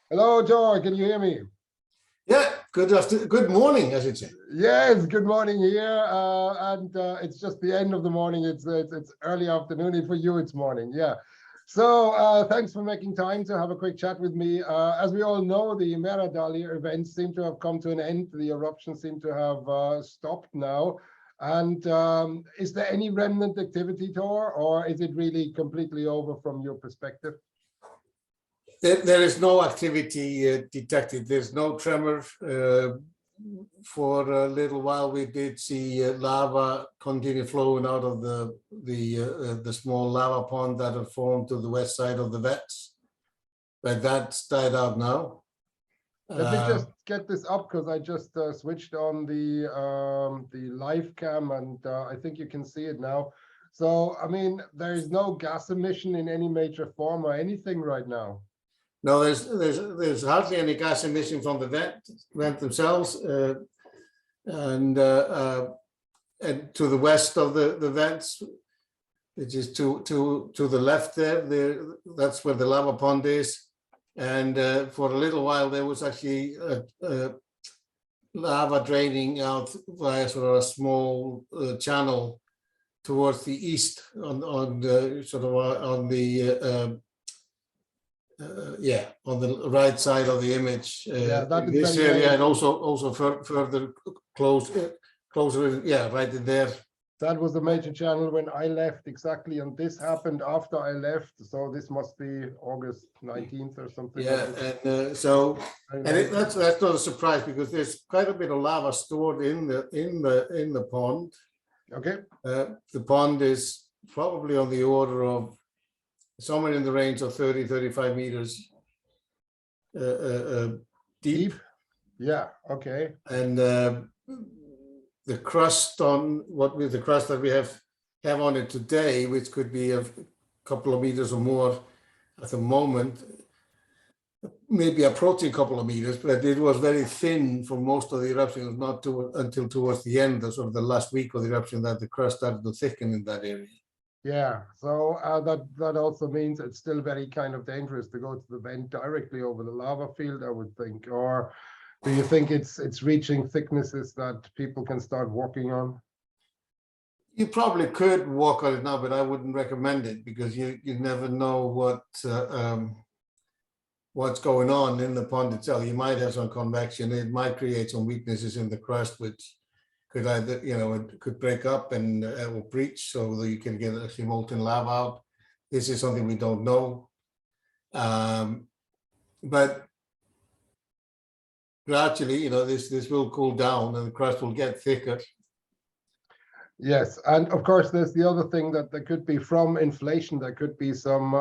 Hello, Thor. Can you hear me? Yeah, good morning, I should say. Yes, good morning here. And it's just the end of the morning. It's early afternoon. For you, it's morning. Yeah. So thanks for making time to have a quick chat with me. As we all know, the Meradalir events seem to have come to an end. The eruptions seem to have stopped now. And is there any remnant activity, Thor, or is it really completely over from your perspective? There is no activity detected. There's no tremor. For a little while, we did see lava continue flowing out of the small lava pond that had formed to the west side of the vets, but that's died out now. Let me just get this up because I just switched on the live cam, and I think you can see it now. So, I mean, there is no gas emission in any major form or anything right now. No, there's hardly any gas emission from the vent themselves, and to the west of the vents, which is to the left there. That's where the lava pond is, and for a little while there was actually lava draining out via sort of a small channel towards the east on the sort of on the on the right side of the image, in this area, and also further closer, yeah, right in there. That was the major channel when I left exactly, and this happened after I left, so this must be August 19th or something. Yeah, and that's not a surprise because there's quite a bit of lava stored in the pond. Okay. The pond is probably on the order of somewhere in the range of 30-35 meters deep. Yeah. Okay. And the crust the crust that we have on it today, which could be a couple of meters or more at the moment, maybe approaching a couple of meters, but it was very thin for most of the eruption. Not until towards the end, sort of the last week of the eruption, that the crust started to thicken in that area. Yeah, so that also means it's still very kind of dangerous to go to the vent directly over the lava field, I would think. Or do you think it's reaching thicknesses that people can start walking on? You probably could walk on it now, but I wouldn't recommend it because you never know what's going on in the pond itself. You might have some convection. It might create some weaknesses in the crust, which could either, it could break up and it will breach, so that you can get actually molten lava out. This is something we don't know, but gradually, this will cool down and the crust will get thicker. Yes, and of course, there's the other thing that there could be from inflation. There could be some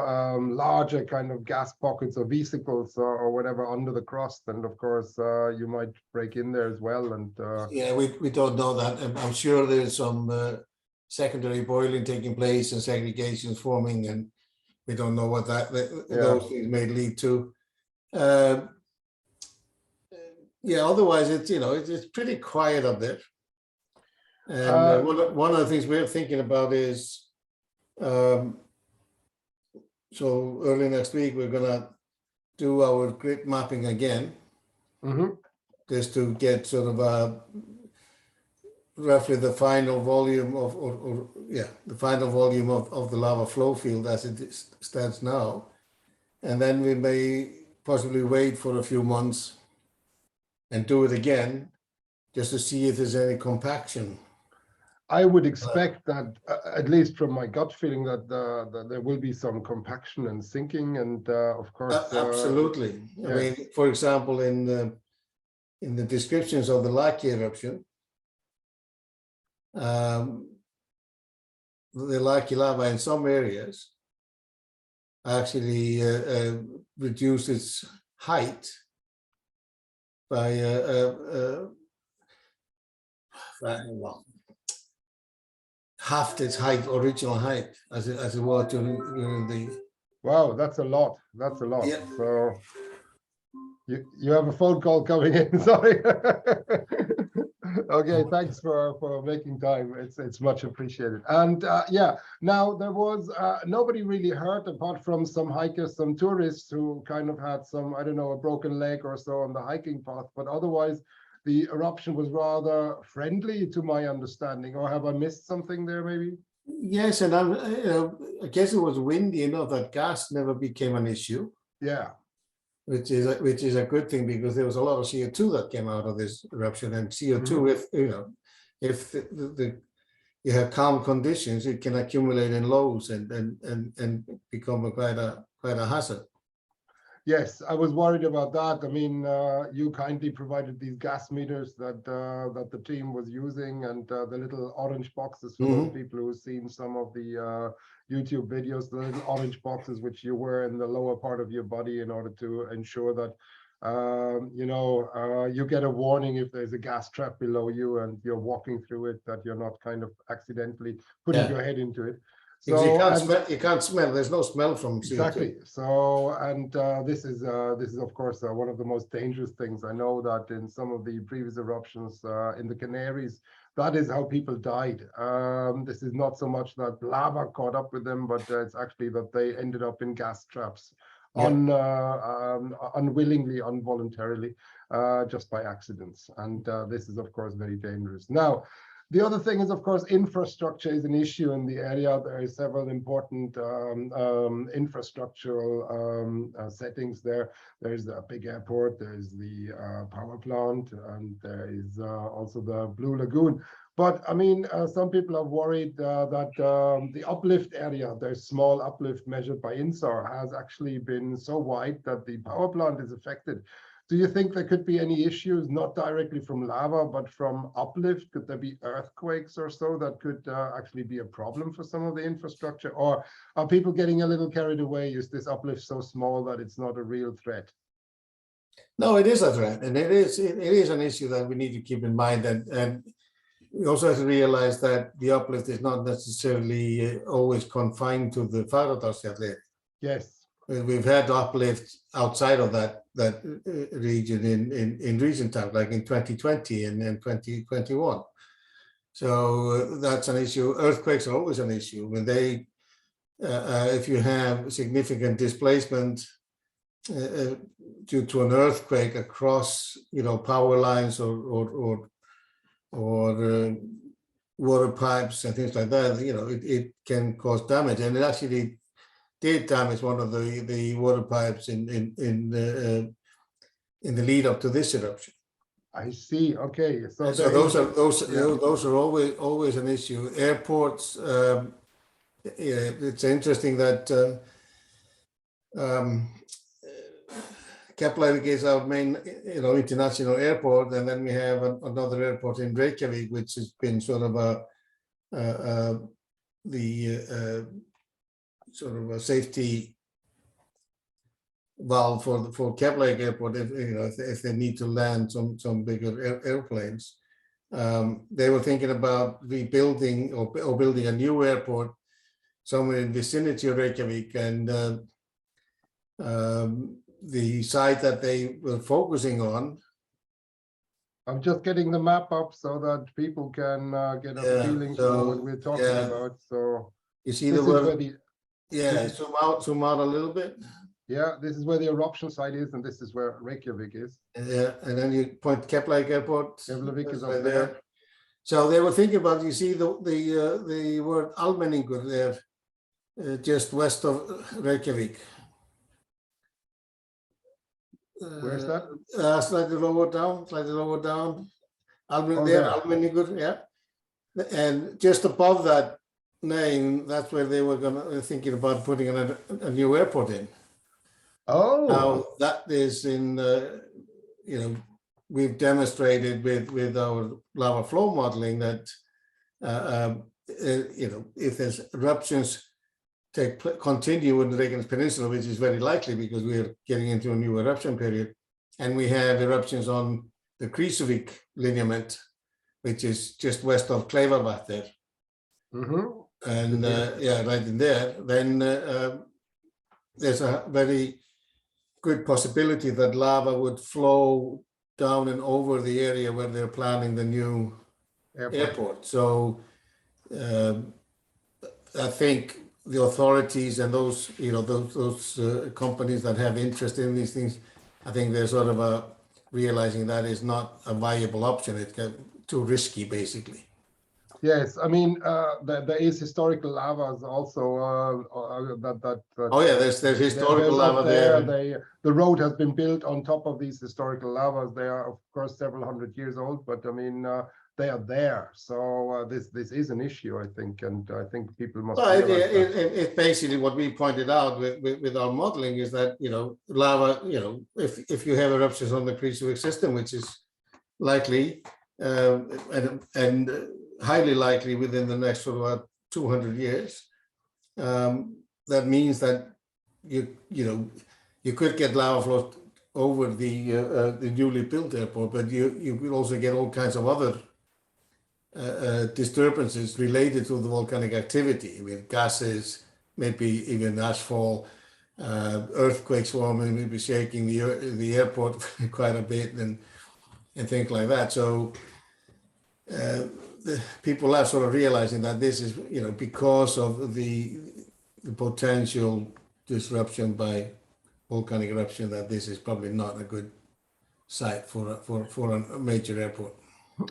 larger kind of gas pockets or vesicles or whatever under the crust, and of course, you might break in there as well. And yeah, we don't know that. I'm sure there's some secondary boiling taking place and segregations forming, and we don't know what those things may lead to. Yeah, otherwise it's pretty quiet up there. And one of the things we're thinking about is, so early next week, we're going to do our grid mapping again, just to get sort of roughly the final volume of, the final volume of the lava flow field as it stands now. And then we may possibly wait for a few months and do it again, just to see if there's any compaction. I would expect that, at least from my gut feeling, that there will be some compaction and sinking, and of course, absolutely. I mean, for example, in the descriptions of the Laki eruption, the Laki lava in some areas actually reduced its height by half its original height as it was during the. Wow, that's a lot. That's a lot. Yeah. So you have a phone call coming in. Sorry. Okay, thanks for making time. It's much appreciated. And yeah, now there was nobody really hurt apart from some hikers, some tourists who kind of had some, I don't know, a broken leg or so on the hiking path. But otherwise, the eruption was rather friendly, to my understanding. Or have I missed something there, maybe? Yes, and I guess it was windy enough that gas never became an issue. Yeah. Which is a good thing, because there was a lot of CO2 that came out of this eruption, and CO2, if you have calm conditions, it can accumulate in lows and become quite a hazard. Yes, I was worried about that. I mean, you kindly provided these gas meters that the team was using, and the little orange boxes for those people who've seen some of the YouTube videos, the little orange boxes which you wear in the lower part of your body in order to ensure that you get a warning if there's a gas trap below you and you're walking through it, that you're not kind of accidentally putting your head into it. So you can't smell. There's no smell from CO2. Exactly. So, and this is of course one of the most dangerous things. I know that in some of the previous eruptions in the Canaries, that is how people died. This is not so much that lava caught up with them, but it's actually that they ended up in gas traps, unwillingly, involuntarily, just by accidents. And this is of course very dangerous. Now, the other thing is, of course, infrastructure is an issue in the area. There are several important infrastructural settings there. There's a big airport, there's the power plant, and there is also the Blue Lagoon. But I mean, some people are worried that the uplift area, there's small uplift measured by INSAR, has actually been so wide that the power plant is affected. Do you think there could be any issues, not directly from lava, but from uplift? Could there be earthquakes or so that could actually be a problem for some of the infrastructure? Or are people getting a little carried away? Is this uplift so small that it's not a real threat? No, it is a threat, and it is an issue that we need to keep in mind. And we also have to realize that the uplift is not necessarily always confined to the Thordarson. Yes. We've had uplift outside of that region in recent times, like in 2020 and 2021. So that's an issue. Earthquakes are always an issue. When they, if you have significant displacement due to an earthquake across, power lines or water pipes and things like that, it can cause damage, and it actually did damage one of the water pipes in the lead up to this eruption. I see. Okay, so those are always an issue. Airports. It's interesting that Keflavik is our main, international airport, and then we have another airport in Reykjavik, which has been sort of a safety valve for Keflavik Airport if they need to land some bigger airplanes. They were thinking about rebuilding or building a new airport somewhere in the vicinity of Reykjavik, and the site that they were focusing on. I'm just getting the map up so that people can get a feeling for what we're talking about. So you see the word. Yeah, zoom out a little bit. Yeah, this is where the eruption site is, and this is where Reykjavik is. Yeah, and then you point Keflavik Airport. Keflavik is up there. So they were thinking about, you see the word Almenningur there, just west of Reykjavik. Where's that? Slightly lower down. Almenningur, yeah. And just above that name, that's where they were thinking about putting a new airport in. Oh. Now that is in, we've demonstrated with our lava flow modeling that, if there's eruptions continue in the Reykjanes Peninsula, which is very likely because we're getting into a new eruption period, and we have eruptions on the Krýsuvík lineament, which is just west of Kleifarvatn there. And right in there, then there's a very good possibility that lava would flow down and over the area where they're planning the new airport. So I think the authorities and those, those companies that have interest in these things, I think they're sort of realizing that is not a viable option. It's too risky, basically. Yes, I mean there is historical lavas also. Oh yeah, there's historical lava there. The road has been built on top of these historical lavas. They are of course several hundred years old, but I mean they are there. So this is an issue, I think, and I think people must. Well, it's basically what we pointed out with our modeling is that lava, if you have eruptions on the prehistoric system, which is likely and highly likely within the next sort of about 200 years, that means that you could get lava flows over the newly built airport, but you will also get all kinds of other disturbances related to the volcanic activity with gases, maybe even ashfall, earthquakes forming, maybe shaking the airport quite a bit and things like that. So the people are sort of realizing that this is, because of the potential disruption by volcanic eruption, that this is probably not a good site for a major airport.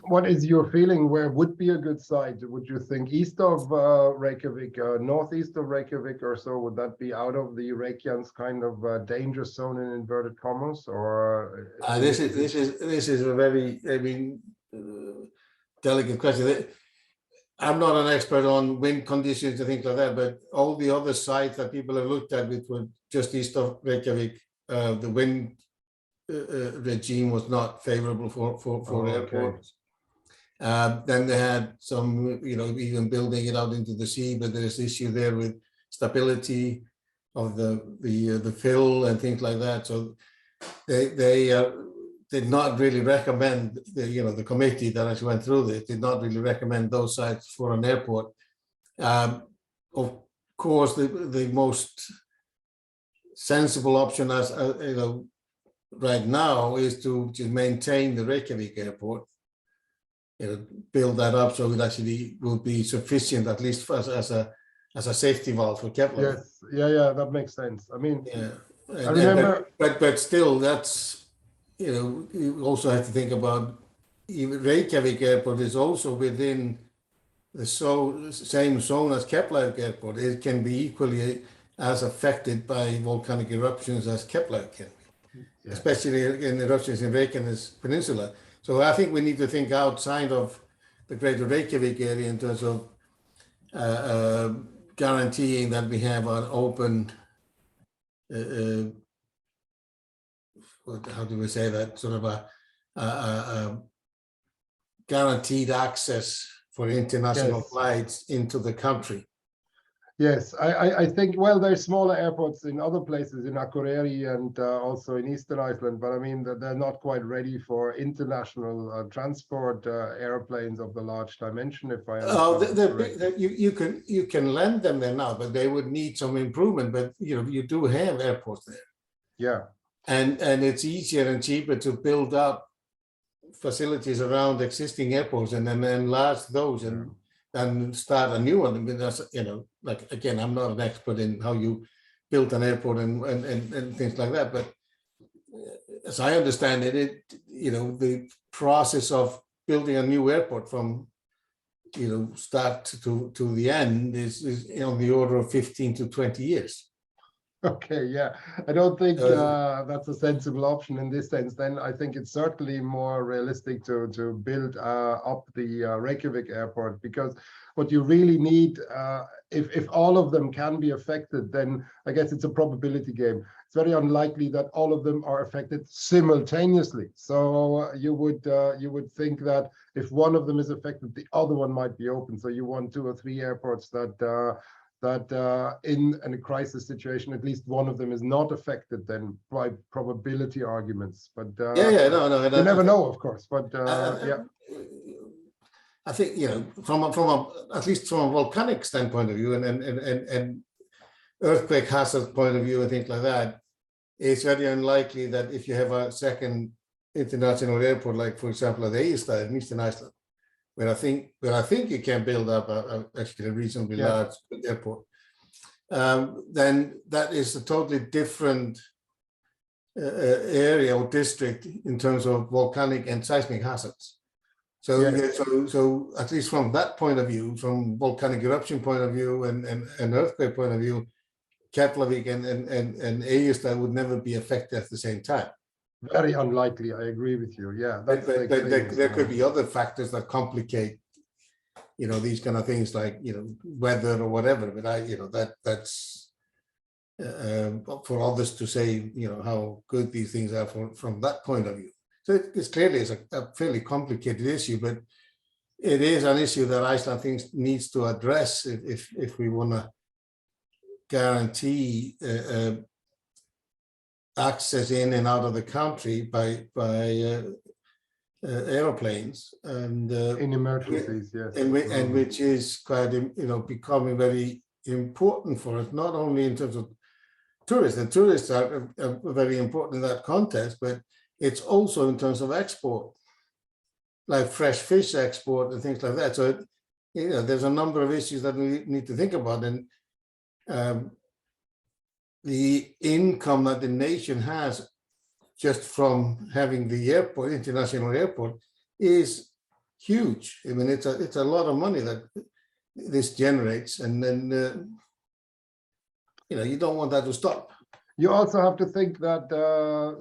What is your feeling? Where would be a good site? Would you think east of Reykjavik, northeast of Reykjavik, or so? Would that be out of the Reykjanes kind of danger zone in inverted commas, or? This is a very, delicate question. I'm not an expert on wind conditions and things like that, but all the other sites that people have looked at, which were just east of Reykjavik, the wind regime was not favorable for airports. Then they had some, even building it out into the sea, but there's issue there with stability of the fill and things like that. So they did not really recommend the committee that actually went through this did not really recommend those sites for an airport. Of course, the most sensible option, as right now, is to just maintain the Reykjavik airport, build that up so it actually will be sufficient, at least as a safety valve for Keflavik. Yes, yeah, that makes sense. I mean, I remember, but still, that's you also have to think about even Reykjavik airport is also within the same zone as Keflavik airport. It can be equally as affected by volcanic eruptions as Keflavik can be, especially in eruptions in Reykjanes Peninsula. So I think we need to think outside of the greater Reykjavik area in terms of guaranteeing that we have an open, how do we say that, sort of a guaranteed access for international flights into the country. Yes, I think, well, there's smaller airports in other places, in Akureyri and also in Eastern Iceland, but I mean that they're not quite ready for international transport airplanes of the large dimension, if I understand. You can lend them there now, but they would need some improvement. But you do have airports there. Yeah, and it's easier and cheaper to build up facilities around existing airports and then enlarge those and start a new one. I mean, that's, like, again, I'm not an expert in how you build an airport and things like that, but as I understand it, the process of building a new airport from, start to the end is on the order of 15 to 20 years. Okay, yeah, I don't think that's a sensible option in this sense. Then I think it's certainly more realistic to build up the Reykjavik airport, because what you really need, if all of them can be affected, then I guess it's a probability game. It's very unlikely that all of them are affected simultaneously. So you would think that if one of them is affected, the other one might be open. So you want 2 or 3 airports that in a crisis situation, at least one of them is not affected, then by probability arguments. But no, you never know, of course. But I think from at least from a volcanic standpoint of view and earthquake hazard point of view and things like that, it's very unlikely that if you have a second international airport, like for example at Egilsstaðir in Eastern Iceland, where I think you can build up actually a reasonably large airport, then that is a totally different area or district in terms of volcanic and seismic hazards. So, so at least from that point of view, from volcanic eruption point of view and earthquake point of view, Keflavik and Egilsstaðir would never be affected at the same time. Very unlikely. I agree with you. Yeah, but there could be other factors that complicate, these kind of things like weather or whatever. But that's for others to say how good these things are from that point of view. So it's clearly a fairly complicated issue, but it is an issue that Iceland needs to address if we want to guarantee access in and out of the country by aeroplanes and in emergencies, yes, and which is quite becoming very important for us, not only in terms of tourists. The tourists are very important in that context, but it's also in terms of export, like fresh fish export and things like that. So there's a number of issues that we need to think about, and the income that the nation has just from having the airport, international airport, is huge. I mean, it's a lot of money that this generates, and then you don't want that to stop. You also have to think that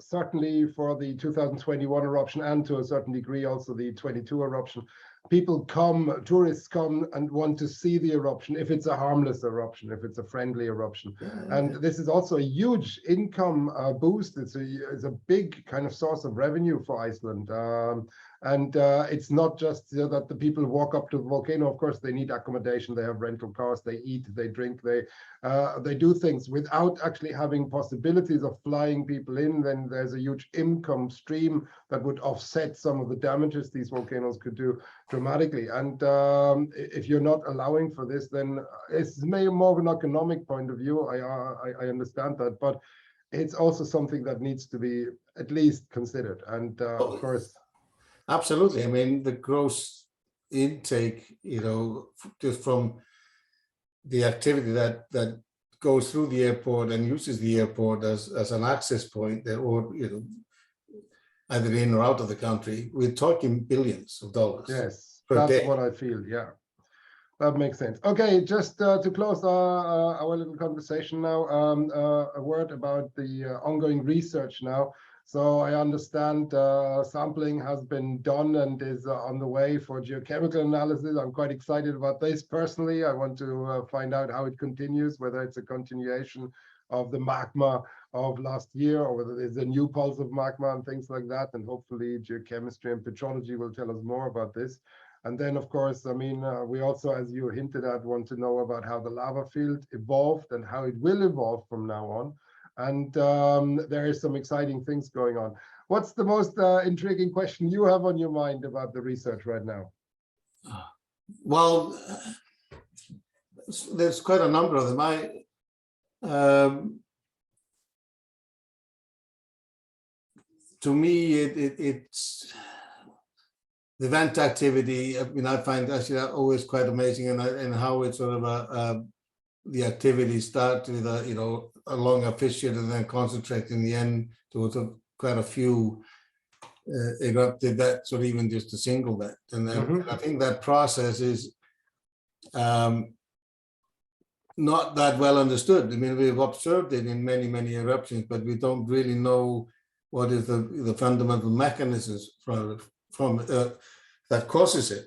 certainly for the 2021 eruption, and to a certain degree also the 22 eruption, tourists come and want to see the eruption if it's a harmless eruption, if it's a friendly eruption. And this is also a huge income boost. It's a big kind of source of revenue for Iceland. And it's not just that the people walk up to the volcano. Of course, they need accommodation, they have rental cars, they eat, they drink, they do things without actually having possibilities of flying people in. Then there's a huge income stream that would offset some of the damages these volcanoes could do dramatically. And if you're not allowing for this, then it's more of an economic point of view. I understand that, but it's also something that needs to be at least considered. And of course, absolutely. I mean, the gross intake, just from the activity that goes through the airport and uses the airport as an access point, or either in or out of the country, we're talking billions of dollars. Yes, per day. That's what I feel. Yeah, that makes sense. Okay, just to close our little conversation now, a word about the ongoing research now. So I understand sampling has been done and is on the way for geochemical analysis. I'm quite excited about this personally. I want to find out how it continues, whether it's a continuation of the magma of last year or whether there's a new pulse of magma and things like that. And hopefully geochemistry and petrology will tell us more about this. And then, of course, I mean, we also, as you hinted at, want to know about how the lava field evolved and how it will evolve from now on. And there is some exciting things going on. What's the most intriguing question you have on your mind about the research right now? Well, there's quite a number of them. To me, it's the vent activity. I mean, I find actually that always quite amazing, and how it's sort of the activities start with along a fissure and then concentrate in the end to quite a few erupted vents, or even just a single vent. And then I think that process is not that well understood. I mean, we've observed it in many, many eruptions, but we don't really know what is the fundamental mechanisms from that causes it.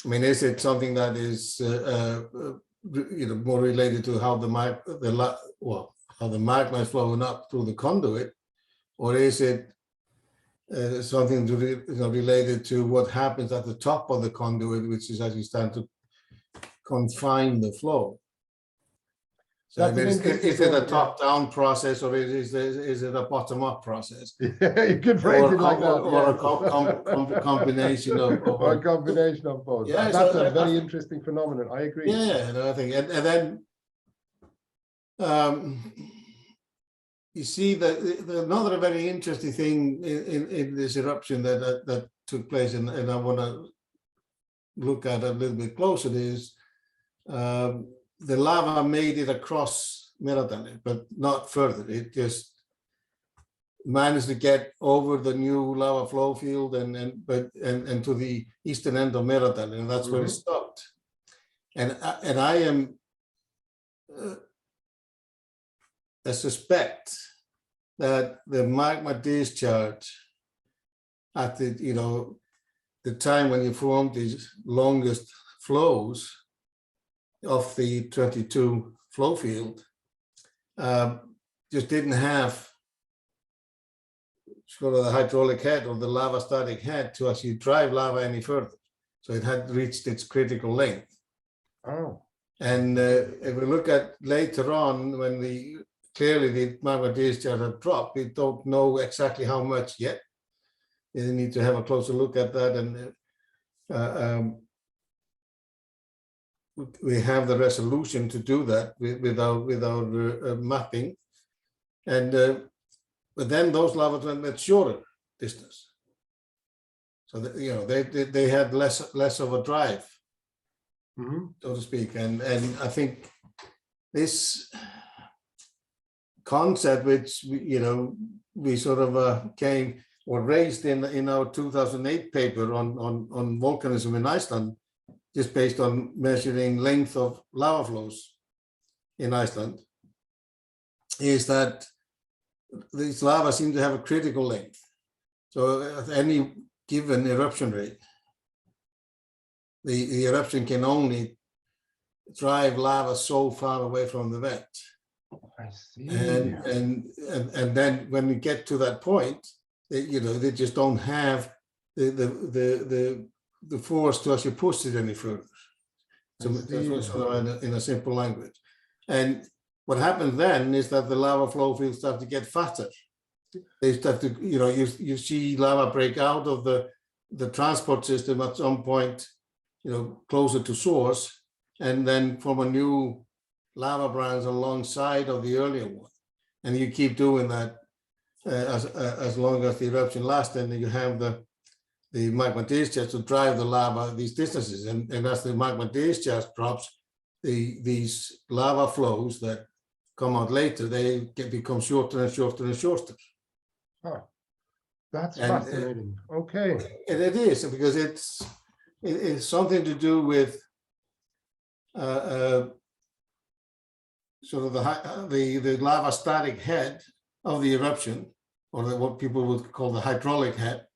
I mean, is it something that is more related to how the magma is flowing up through the conduit, or is it something related to what happens at the top of the conduit, which is as you start to confine the flow? So I mean, is it a top-down process, or is it a bottom-up process? Yeah, you could phrase it like that. Or a combination of or a combination of both. Yeah, that's a very interesting phenomenon. I agree. Yeah, I think, and then you see that another very interesting thing in this eruption that took place, and I want to look at a little bit closer, is the lava made it across Meradalir, but not further. It just managed to get over the new lava flow field and to the eastern end of Meradalir, and that's where it stopped. And I suspect that the magma discharge at the time when you formed these longest flows of the 22 flow field, just didn't have sort of the hydraulic head or the lava static head to actually drive lava any further. So it had reached its critical length. Oh. And if we look at later on, when clearly the magma discharge had dropped, we don't know exactly how much yet. You need to have a closer look at that, and we have the resolution to do that with our mapping, and but then those lavas went at shorter distance, so that, they had less of a drive, so to speak, and I think this concept, which we sort of came or raised in our 2008 paper on volcanism in Iceland, just based on measuring length of lava flows in Iceland, is that these lava seem to have a critical length. So at any given eruption rate, the eruption can only drive lava so far away from the vent. I see. And then when we get to that point, they just don't have the force to actually push it any further. So that's sort of in a simple language. And what happens then is that the lava flow fields start to get fatter. They start to, you see lava break out of the transport system at some point, closer to source, and then form a new lava branch alongside of the earlier one. And you keep doing that as long as the eruption lasts, and you have the magma discharge to drive the lava these distances. And as the magma discharge drops, these lava flows that come out later, they become shorter and shorter and shorter. Oh, that's fascinating. Okay. And it is, because it's something to do with sort of the lava static head of the eruption, or what people would call the hydraulic head.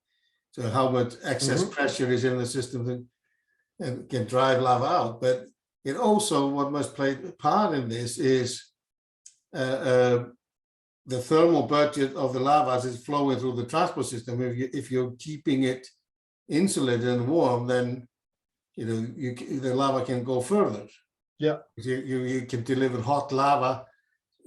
So how much excess pressure is in the system and can drive lava out. But it also, what must play a part in this is the thermal budget of the lava as it's flowing through the transport system. If you're keeping it insulated and warm, then the lava can go further. Yeah, you can deliver hot lava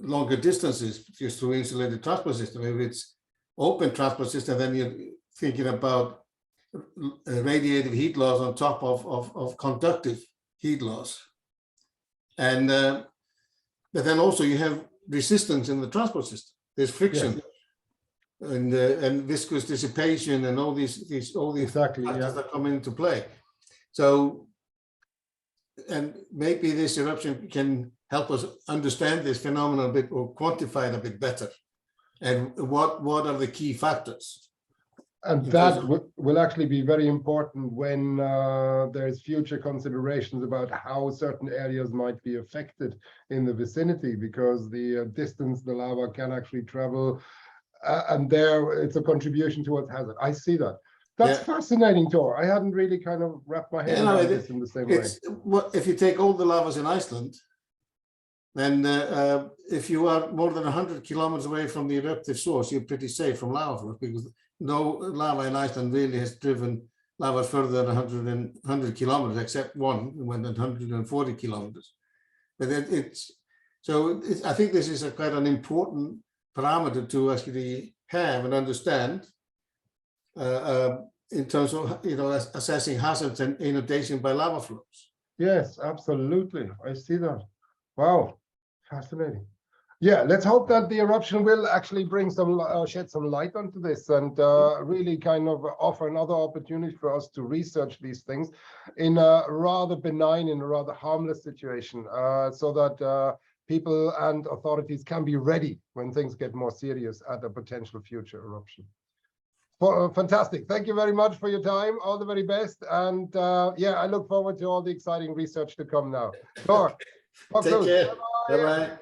longer distances just through insulated transport system. If it's open transport system, then you're thinking about radiative heat loss on top of conductive heat loss. And but then also you have resistance in the transport system. There's friction, and viscous dissipation, and all these factors that come into play. So, and maybe this eruption can help us understand this phenomenon a bit, or quantify it a bit better. And what are the key factors? And that will actually be very important when there's future considerations about how certain areas might be affected in the vicinity, because the distance the lava can actually travel, and there it's a contribution towards hazard. I see that. That's fascinating, Thor. I hadn't really kind of wrapped my head around this in the same way. If you take all the lavas in Iceland, then if you are more than 100 kilometers away from the eruptive source, you're pretty safe from lava flows, because no lava in Iceland really has driven lava further than 100 kilometers, except one who went at 140 kilometers. But I think this is quite an important parameter to actually have and understand in terms of assessing hazards and inundation by lava flows. Yes, absolutely. I see that. Wow, fascinating. Yeah, let's hope that the eruption will actually bring some shed some light onto this and really kind of offer another opportunity for us to research these things in a rather benign, in a rather harmless situation, so that people and authorities can be ready when things get more serious at a potential future eruption. Fantastic. Thank you very much for your time. All the very best. And yeah, I look forward to all the exciting research to come now. Thor, Take care. Bye-bye.